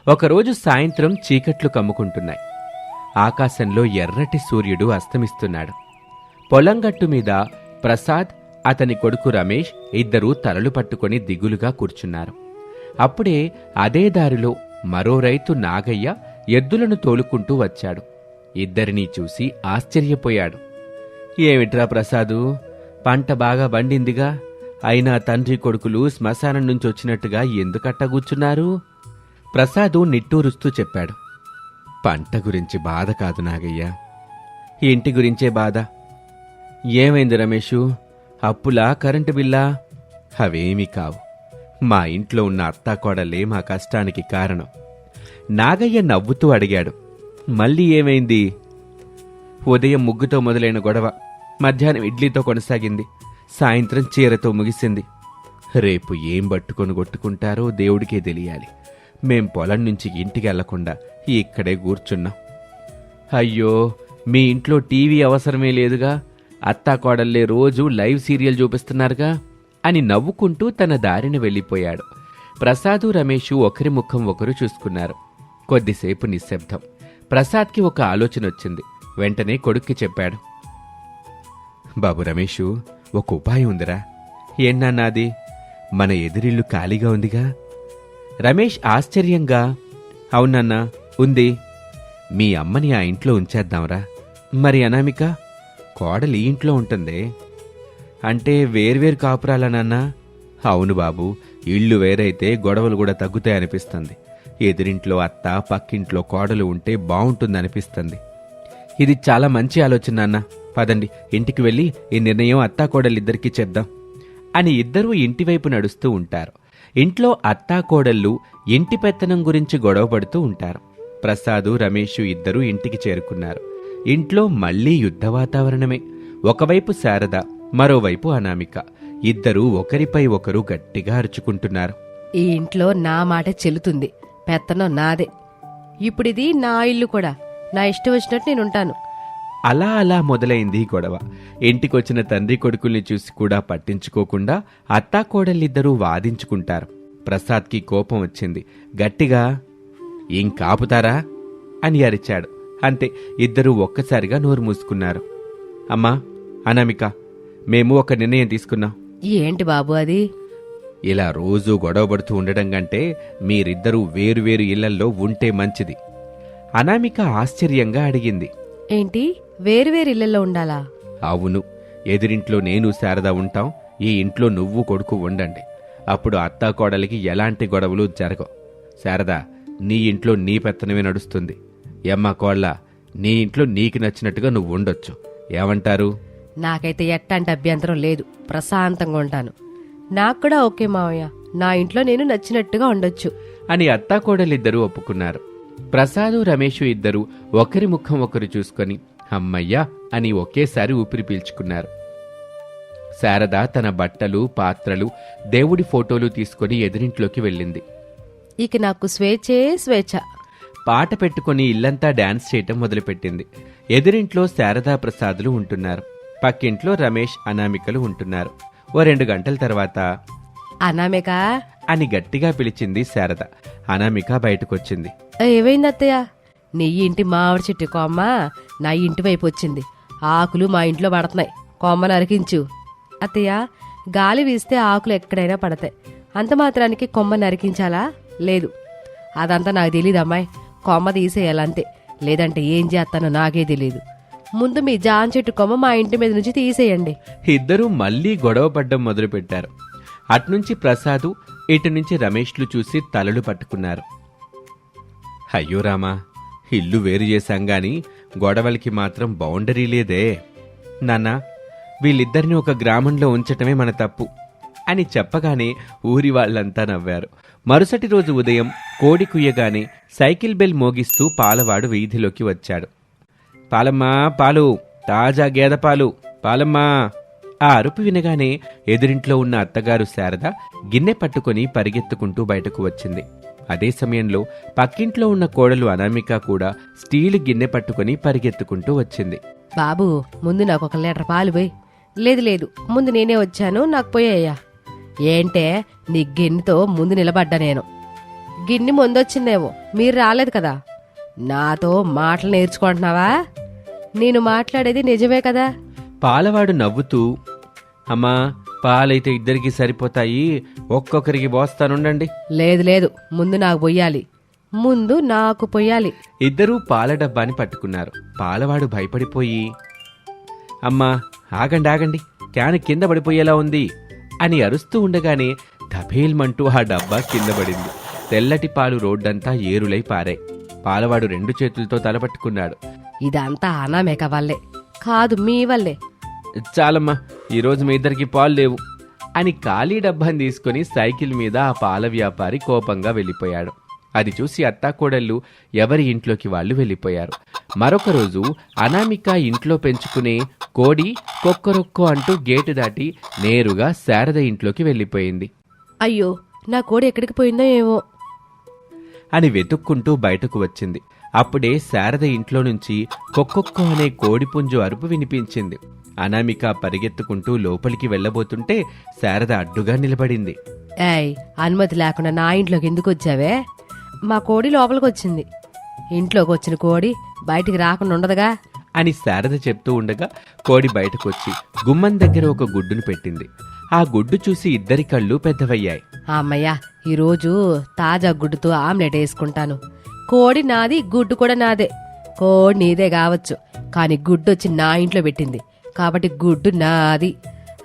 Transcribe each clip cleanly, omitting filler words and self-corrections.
ఒకరోజు సాయంత్రం చీకట్లు కమ్ముకుంటున్నాయి. ఆకాశంలో ఎర్రటి సూర్యుడు అస్తమిస్తున్నాడు. పొలంగట్టు మీద ప్రసాద్, అతని కొడుకు రమేష్ ఇద్దరూ తలలు పట్టుకొని దిగులుగా కూర్చున్నారు. అప్పుడే అదే దారిలో మరో రైతు నాగయ్య ఎద్దులను తోలుకుంటూ వచ్చాడు. ఇద్దరినీ చూసి ఆశ్చర్యపోయాడు. ఏమిట్రా ప్రసాదు, పంట బాగా పండిందిగా, అయినా తండ్రి కొడుకులు శ్మశానం నుంచి వచ్చినట్టుగా ఎందుకట్ట కూర్చున్నారు? ప్రసాదు నిట్టూరుస్తూ చెప్పాడు. పంట గురించి బాధ కాదు నాగయ్య, ఇంటి గురించే బాధ. ఏమైంది రమేషు, అప్పులా కరెంటు బిల్లా? అవేమీ కావు, మా ఇంట్లో ఉన్న అత్తాకోడలే మా కష్టానికి కారణం. నాగయ్య నవ్వుతూ అడిగాడు. మళ్ళీ ఏమైంది? ఉదయం ముగ్గుతో మొదలైన గొడవ మధ్యాహ్నం ఇడ్లీతో కొనసాగింది, సాయంత్రం చీరతో ముగిసింది. రేపు ఏం పట్టుకొని కొట్టుకుంటారో దేవుడికే తెలియాలి. మేం పొలం నుంచి ఇంటికి వెళ్లకుండా ఇక్కడే కూర్చున్నాం. అయ్యో, మీ ఇంట్లో టీవీ అవసరమే లేదుగా, అత్తాకోడల్లే రోజు లైవ్ సీరియల్ చూపిస్తున్నారుగా అని నవ్వుకుంటూ తన దారిని వెళ్ళిపోయాడు. ప్రసాదు, రమేషు ఒకరి ముఖం ఒకరు చూసుకున్నారు. కొద్దిసేపు నిశ్శబ్దం. ప్రసాద్కి ఒక ఆలోచన వచ్చింది. వెంటనే కొడుక్కి చెప్పాడు. బాబు రమేషు, ఒక ఉపాయం ఉందిరా. ఏన్నాది? మన ఎదురిల్లు ఖాళీగా ఉందిగా. రమేష్ ఆశ్చర్యంగా, అవునన్నా ఉంది. మీ అమ్మని ఆ ఇంట్లో ఉంచేద్దాంరా. మరి అనామిక కోడలి ఇంట్లో ఉంటుందే. అంటే వేర్వేరు కాపురాలనన్నా? అవును బాబు, ఇళ్ళు వేరైతే గొడవలు కూడా తగ్గుతాయనిపిస్తుంది. ఎదురింట్లో అత్త, పక్కింట్లో కోడలు ఉంటే బావుంటుందనిపిస్తుంది. ఇది చాలా మంచి ఆలోచన అన్న. పదండి, ఇంటికి వెళ్ళి ఈ నిర్ణయం అత్తాకోడలిద్దరికీ చెప్దాం అని ఇద్దరూ ఇంటివైపు నడుస్తూ ఉంటారు. ఇంట్లో అత్తాకోడళ్ళు ఇంటి పెత్తనం గురించి గొడవపడుతూ ఉంటారు. ప్రసాదు, రమేషు ఇద్దరూ ఇంటికి చేరుకున్నారు. ఇంట్లో మళ్లీ యుద్ధ వాతావరణమే. ఒకవైపు శారద, మరోవైపు అనామిక. ఇద్దరూ ఒకరిపై ఒకరు గట్టిగా అరుచుకుంటున్నారు. ఈ ఇంట్లో నా మాట చెల్లుతుంది, పెత్తనం నాదే. ఇప్పుడిది నా ఇల్లు కూడా, నా ఇష్టం వచ్చినట్టు నేనుంటాను. అలా అలా మొదలైంది గొడవ. ఇంటికొచ్చిన తండ్రి కొడుకుల్ని చూసి కూడా పట్టించుకోకుండా అత్తాకోడళ్ళిద్దరూ వాదించుకుంటారు. ప్రసాద్కి కోపం వచ్చింది. గట్టిగా, ఇంకాపుతారా అని అరిచాడు. అంతే, ఇద్దరూ ఒక్కసారిగా నోరు మూసుకున్నారు. అమ్మా, అనామిక, మేము ఒక నిర్ణయం తీసుకున్నాం. ఏంటి బాబు అది? ఇలా రోజూ గొడవపడుతూ ఉండడం కంటే మీరిద్దరూ వేరువేరు ఇళ్లల్లో ఉంటే మంచిది. అనామిక ఆశ్చర్యంగా అడిగింది. ఏంటి, వేరువేరు ఇళ్లలో ఉండాలా? అవును, ఎదురింట్లో నేను శారద ఉంటాం, ఈ ఇంట్లో నువ్వు కొడుకు ఉండండి. అప్పుడు అత్తాకోడలికి ఎలాంటి గొడవలు జరగవు. శారద, నీ ఇంట్లో నీ పెత్తనమే నడుస్తుంది. ఎమ్మ కోళ్ళ, నీ ఇంట్లో నీకు నచ్చినట్టుగా నువ్వు ఉండొచ్చు. ఏమంటారు? నాకైతే ఎట్టాంటి అభ్యంతరం లేదు, ప్రశాంతంగా ఉంటాను. నాకు కూడా ఓకే మావయ్య, నా ఇంట్లో నేను నచ్చినట్టుగా ఉండొచ్చు అని అత్తాకోడలిద్దరూ ఒప్పుకున్నారు. ప్రసాదు, రమేషు ఇద్దరూ ఒకరి ముఖం ఒకరు చూసుకొని అమ్మయ్యా అని ఒకేసారి ఊపిరి పీల్చుకున్నారు. శారద తన బట్టలు, పాత్రలు, దేవుడి ఫోటోలు తీసుకుని ఎదురింట్లోకి వెళ్ళింది. ఇక నాకు స్వేచ్ఛే స్వేచ్ఛ. పాట పెట్టుకుని ఇల్లంతా డాన్స్ చేయటం మొదలుపెట్టింది. ఎదురింట్లో శారదా, ప్రసాదులు ఉంటున్నారు. పక్కింట్లో రమేష్, అనామికలు ఉంటున్నారు. ఓ 2 గంటల తర్వాత అనామిక అని గట్టిగా పిలిచింది శారద. అనామిక బయటకొచ్చింది. ఏమైంది అత్తయ్య? నీ ఇంటి మామిడి చెట్టు కొమ్మ నా ఇంటి వైపు వచ్చింది. ఆకులు మా ఇంట్లో పడుతున్నాయి, కొమ్మ నరికించు. అత్తయ్య, గాలి వీస్తే ఆకులు ఎక్కడైనా పడతాయి, అంత మాత్రానికి కొమ్మ నరికించాలా? లేదు, అదంతా నాకు తెలీదు అమ్మాయి. కొమ్మ తీసేయాలంతే, లేదంటే ఏం చేస్తానో నాకే తెలీదు. ముందు మీ జాన్ చెట్టు కొమ్మ మా ఇంటి మీద నుంచి తీసేయండి. ఇద్దరూ మళ్లీ గొడవ పడ్డం మొదలుపెట్టారు. అట్నుంచి ప్రసాదు, ఇటు నుంచి రమేష్లు చూసి తలలు పట్టుకున్నారు. అయ్యో రామా, ఇల్లు వేరు చేశాం గాని గొడవలకి మాత్రం బౌండరీ లేదే. నాన్నా, వీళ్ళిద్దరిని ఒక గ్రామంలో ఉంచటమే మన తప్పు అని చెప్పగానే ఊరి వాళ్లంతా నవ్వారు. మరుసటి రోజు ఉదయం కోడి కుయ్యగానే సైకిల్ బెల్ మోగిస్తూ పాలవాడు వీధిలోకి వచ్చాడు. పాలమ్మా, పాలు, తాజా గేదె పాలు, పాలమ్మా. ఆ అరుపు వినగానే ఎదురింట్లో ఉన్న అత్తగారు శారద గిన్నె పట్టుకుని పరిగెత్తుకుంటూ బయటకు వచ్చింది. అదే సమయంలో పక్కింట్లో ఉన్న కోడలు అనామిక కూడా స్టీలు గిన్నె పట్టుకుని పరిగెత్తుకుంటూ వచ్చింది. బాబు, ముందు నాకు 1 లీటర్ పాలు పోయి. లేదు లేదు, ముందు నేనే వచ్చాను, నాకు పోయాయ్యా. ఏంటే, నీ గిన్నెతో ముందు నిలబడ్డా నేను. గిన్ని ముందొచ్చిందేమో మీరు రాలేదు కదా. నాతో మాటలు నేర్చుకుంటున్నావా? నేను మాట్లాడేది నిజమే కదా. పాలవాడు నవ్వుతూ, అమ్మా పాలైతే ఇద్దరికి సరిపోతాయి, ఒక్కొక్కరికి పోస్తానుండండి. లేదు లేదు, ముందు నాకు పొయ్యాలి. ఇద్దరూ పాల డబ్బాని పట్టుకున్నారు. పాలవాడు భయపడిపోయి, అమ్మా ఆగండి, క్యాన్ కింద పడిపోయేలా ఉంది అని అరుస్తూ ఉండగానే ధపేల్మంటూ ఆ డబ్బా కింద పడింది. తెల్లటి పాలు రోడ్డంతా ఏరులై పారాయి. పాలవాడు 2 చేతులతో తలపట్టుకున్నాడు. ఇదంతా అనామేక వల్లే కాదు, మీ వల్లే. చాలమ్మా, ఈరోజు మీ ఇద్దరికి పాలు లేవు అని ఖాళీ డబ్బాని తీసుకుని సైకిల్ మీద ఆ పాల వ్యాపారి కోపంగా వెళ్ళిపోయాడు. అది చూసి అత్తాకోడళ్ళు ఎవరి ఇంట్లోకి వాళ్ళు వెళ్ళిపోయారు. మరొక రోజు అనామిక ఇంట్లో పెంచుకునే కోడి కొక్కరొక్కో అంటూ గేటు దాటి నేరుగా శారద ఇంట్లోకి వెళ్ళిపోయింది. అయ్యో, నా కోడి ఎక్కడికి పోయిందో ఏమో అని వెతుక్కుంటూ బయటకు వచ్చింది. అప్పుడే శారద ఇంట్లో నుంచి కొక్కొక్కో అనే కోడిపుంజు అరుపు వినిపించింది. అనామిక పరిగెత్తుకుంటూ లోపలికి వెళ్ళబోతుంటే శారద అడ్డుగా నిలబడింది. ఏయ్, అనుమతి లేకుండా నా ఇంట్లోకి ఎందుకు వచ్చావే? మా కోడి లోపలికి వచ్చింది. ఇంట్లోకి వచ్చిన కోడి బయటికి రాకుండా ఉండదుగా అని శారద చెప్తూ ఉండగా కోడి బయటకొచ్చి గుమ్మం దగ్గర ఒక గుడ్డును పెట్టింది. ఆ గుడ్డు చూసి ఇద్దరి కళ్ళు పెద్దవయ్యాయి. అమ్మయ్యా, ఈరోజు తాజా గుడ్డుతో ఆమ్లెట్ వేసుకుంటాను. కోడి నాది, గుడ్డు కూడా నాదే. కోడి నీదే కావచ్చు, కానీ గుడ్డు వచ్చి నా ఇంట్లో పెట్టింది కాబట్టి గుడ్డు నాది.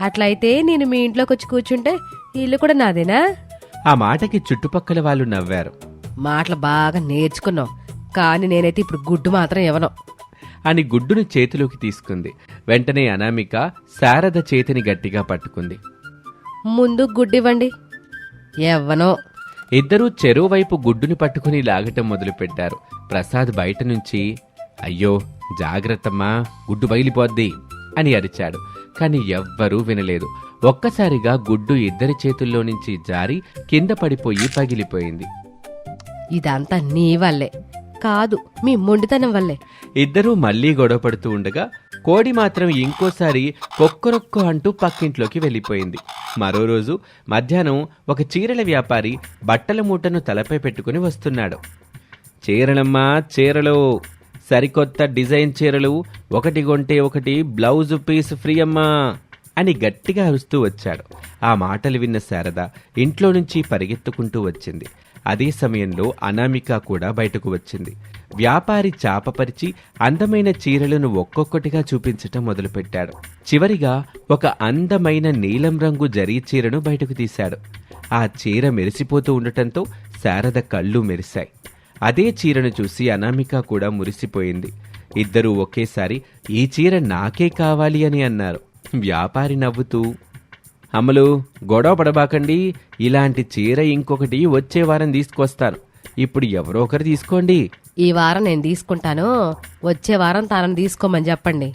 అట్లయితే నేను మీ ఇంట్లోకి వచ్చి కూర్చుంటే ఇల్లు కూడా నాదేనా? ఆ మాటకి చుట్టుపక్కల వాళ్ళు నవ్వారు. మాటలు బాగా నేర్చుకున్నావు, కానీ నేనైతే ఇప్పుడు గుడ్డు మాత్రం ఇవ్వను అని గుడ్డును చేతిలోకి తీసుకుంది. వెంటనే అనామిక శారద చేతిని గట్టిగా పట్టుకుంది. ముందు గుడ్డివ్వండి. ఎవ్వనో. ఇద్దరూ చెరువువైపు గుడ్డుని పట్టుకుని లాగటం మొదలుపెట్టారు. ప్రసాద్ బయట నుంచి, అయ్యో జాగ్రత్తమ్మా, గుడ్డు బయలిపోద్ది అని అరిచాడు. కాని ఎవ్వరూ వినలేదు. ఒక్కసారిగా గుడ్డు ఇద్దరి చేతుల్లో నుంచి జారి కింద పడిపోయి పగిలిపోయింది. ఇదంతా నీ వల్లే కాదు, మీ మొండితనం వల్లే. ఇద్దరూ మళ్లీ గొడవపడుతూ ఉండగా కోడి మాత్రం ఇంకోసారి కొక్కరొక్కో అంటూ పక్కింట్లోకి వెళ్ళిపోయింది. మరో రోజు మధ్యాహ్నం ఒక చీరల వ్యాపారి బట్టల మూటను తలపై పెట్టుకుని వస్తున్నాడు. చీరలమ్మా చీరలు, సరికొత్త డిజైన్ చీరలు, ఒకటి కొంటే ఒకటి బ్లౌజు పీస్ ఫ్రీ అమ్మా అని గట్టిగా అరుస్తూ వచ్చాడు. ఆ మాటలు విన్న శారద ఇంట్లో నుంచి పరిగెత్తుకుంటూ వచ్చింది. అదే సమయంలో అనామిక కూడా బయటకు వచ్చింది. వ్యాపారి చాపపరిచి అందమైన చీరలను ఒక్కొక్కటిగా చూపించటం మొదలుపెట్టాడు. చివరిగా ఒక అందమైన నీలం రంగు జరీ చీరను బయటకు తీశాడు. ఆ చీర మెరిసిపోతూ ఉండటంతో శారద కళ్ళు మెరిశాయి. అదే చీరను చూసి అనామిక కూడా మురిసిపోయింది. ఇద్దరూ ఒకేసారి ఈ చీర నాకే కావాలి అని అన్నారు. వ్యాపారి నవ్వుతూ, అమ్మలు గొడవ పడబాకండి, ఇలాంటి చీర ఇంకొకటి వచ్చే వారం తీసుకొస్తాను. ఇప్పుడు ఎవరో ఒకరు తీసుకోండి. ఈ వారం నేను తీసుకుంటాను, వచ్చే వారం తనని తీసుకోమని చెప్పండి.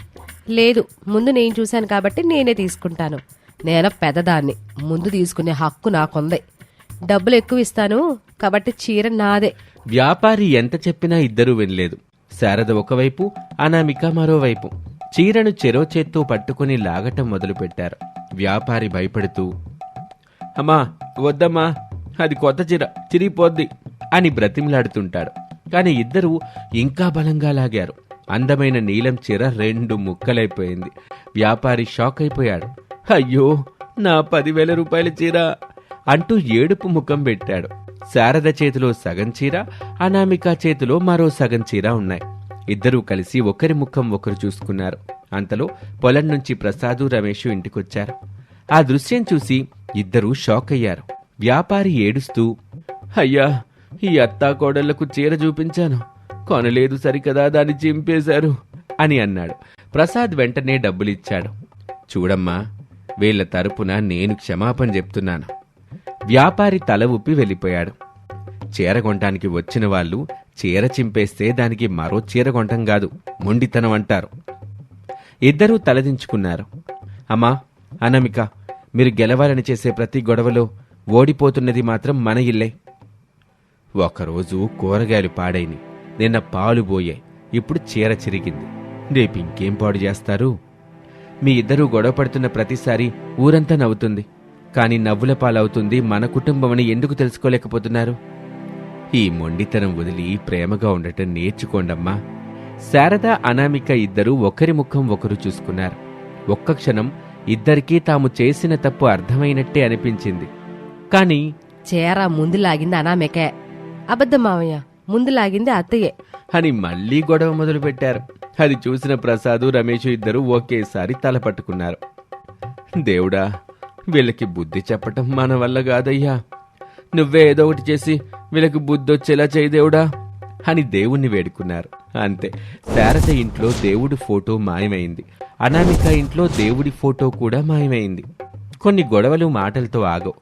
లేదు, ముందు నేను చూశాను కాబట్టి నేనే తీసుకుంటాను. నేను పెద్దదాన్ని, ముందు తీసుకునే హక్కు నాకుంది. డబ్బులు ఎక్కువ ఇస్తాను కాబట్టి చీర నాదే. వ్యాపారి ఎంత చెప్పినా ఇద్దరూ వినలేదు. శారద ఒకవైపు, అనామిక మరోవైపు చీరను చెరో చేత్తో పట్టుకుని లాగటం మొదలుపెట్టారు. వ్యాపారి భయపడుతూ, అమ్మా వద్దమ్మా, అది కొత్త చీర, చిరిగిపోద్ది అని బ్రతిమలాడుతుంటాడు. కాని ఇద్దరూ ఇంకా బలంగా లాగారు. అందమైన నీలం చీర 2 ముక్కలైపోయింది. వ్యాపారి షాక్ అయిపోయాడు. అయ్యో, నా 10,000 రూపాయల చీర అంటూ ఏడుపు ముఖం పెట్టాడు. శారద చేతిలో సగం చీర, అనామిక చేతిలో మరో సగం చీర ఉన్నాయి. ఇద్దరూ కలిసి ఒకరి ముఖం ఒకరు చూసుకున్నారు. అంతలో పొలం నుంచి ప్రసాదు, రమేష్ ఇంటికొచ్చారు. ఆ దృశ్యం చూసి ఇద్దరూ షాక్ అయ్యారు. వ్యాపారి ఏడుస్తూ, అయ్యా, ఈ అత్తాకోడళ్లకు చీర చూపించాను, కొనలేదు సరికదా, దాన్ని చింపేశారు అని అన్నాడు. ప్రసాద్ వెంటనే డబ్బులిచ్చాడు. చూడమ్మా, వీళ్ల తరపున నేను క్షమాపణ చెప్తున్నాను. వ్యాపారి తల ఊపి వెళ్ళిపోయాడు. చీర కొనటానికి వచ్చిన వాళ్ళు చీర చింపేస్తే దానికి మరో చీర కొనటం కాదు, మొండితనం అంటారు. ఇద్దరూ తలదించుకున్నారు. అమ్మా, అనామిక, మీరు గెలవాలని చేసే ప్రతి గొడవలో ఓడిపోతున్నది మాత్రం మన ఇల్లే. ఒకరోజు కూరగాయలు పాడైని, నిన్న పాలు పోయాయి, ఇప్పుడు చీర చిరిగింది, రేపు ఇంకేం పాడు చేస్తారు? మీ ఇద్దరూ గొడవపడుతున్న ప్రతిసారి ఊరంతా నవ్వుతుంది, కాని నవ్వుల పాలవుతుంది మన కుటుంబమని ఎందుకు తెలుసుకోలేకపోతున్నారు? ఈ మొండితనం వదిలి ప్రేమగా ఉండటం నేర్చుకోండమ్మా. శారద, అనామిక ఇద్దరూ ఒకరి ముఖం ఒకరు చూసుకున్నారు. ఒక్క క్షణం ఇద్దరికీ తాము చేసిన తప్పు అర్థమైనట్టే అనిపించింది. కాని చీర ముందు లాగింది అనామికే. అబద్ధం మావయ్య, ముందు లాగింది అత్తయ్యే అని మళ్లీ గొడవ మొదలుపెట్టారు. అది చూసిన ప్రసాదు, రమేష్ ఇద్దరూ ఒకేసారి తల పట్టుకున్నారు. దేవుడా, వీళ్ళకి బుద్ధి చెప్పటం మన వల్ల కాదయ్యా, నువ్వే ఏదో ఒకటి చేసి వీళ్ళకి బుద్ధొచ్చేలా చేయి దేవుడా అని దేవుణ్ణి వేడుకున్నారు. అంతే, శారద ఇంట్లో దేవుడి ఫోటో మాయమైంది. అనామిక ఇంట్లో దేవుడి ఫోటో కూడా మాయమైంది. కొన్ని గొడవలు మాటలతో ఆగవు,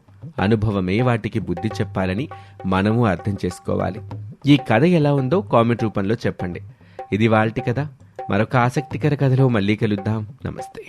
అనుభవమే వాటికి బుద్ధి చెప్పాలని మనము అర్థం చేసుకోవాలి. ఈ కథ ఎలా ఉందో కామెంట్ రూపంలో చెప్పండి. ఇది వాల్టి కథ. మరొక ఆసక్తికర కథలో మళ్ళీ కలుద్దాం. నమస్తే.